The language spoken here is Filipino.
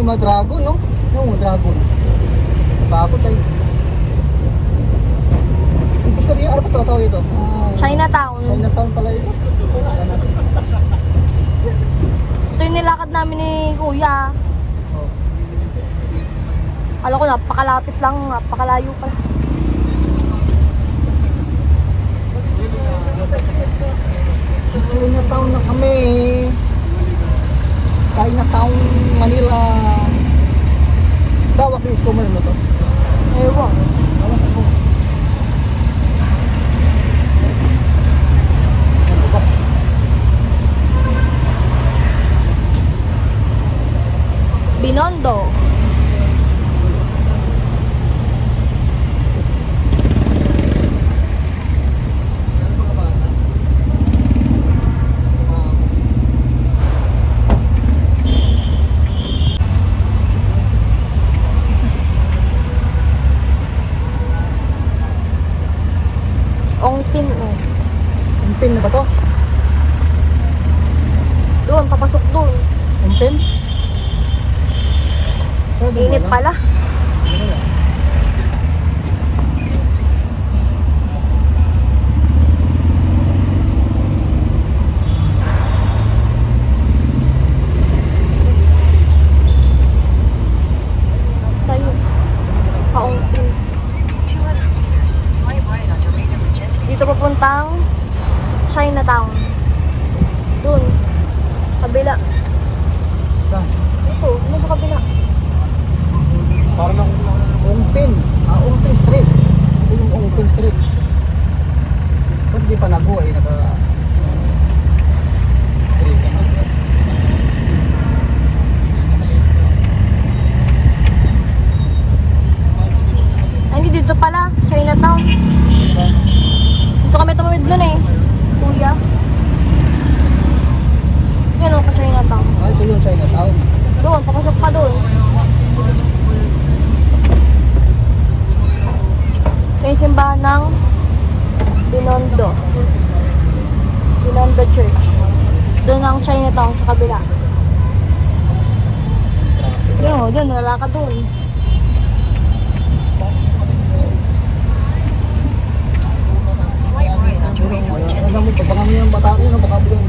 mga dragon, no? No, dragon. Takot ay. Ibig sabihin, ano ba tawag ito? Chinatown. Chinatown pala ito. Ito yung nilakad namin ni Kuya. Oh. Alam ko, napakalapit lang, napakalayo pa. Chinatown na kami. Chinatown, Manila. Bawak yung scoomer mo to? Ewan. Bawak ako. Ano ba? Binondo. Ongpin, oh. Ang pin na ba to? Doon, papasok doon. Ang pin? Saan Init wala? pala. Ano lang? Tayo. Paongpin. 200 meters, slight right onto Reina Regente. Dito papuntang Chinatown. Doon. Kabila. Saan? Ito, doon sa kabila. Parang ang Ongpin. Ongpin Street. Ito yung Ongpin Street. Ba't di pa nag-go eh? Ay, hindi dito pala. Chinatown. Dito kami tumawid nun eh. Kuya. Yan o, pa Chinatown. Ah, ito yung Chinatown. Doon, papasok pa doon. Ito yung simbahan ng Binondo. Binondo Church. Doon ang Chinatown sa kabila. Yun o, doon, wala ka doon. Slight right onto Reina Regente. Alam mo, pag kami yung bataki, no, baka biglang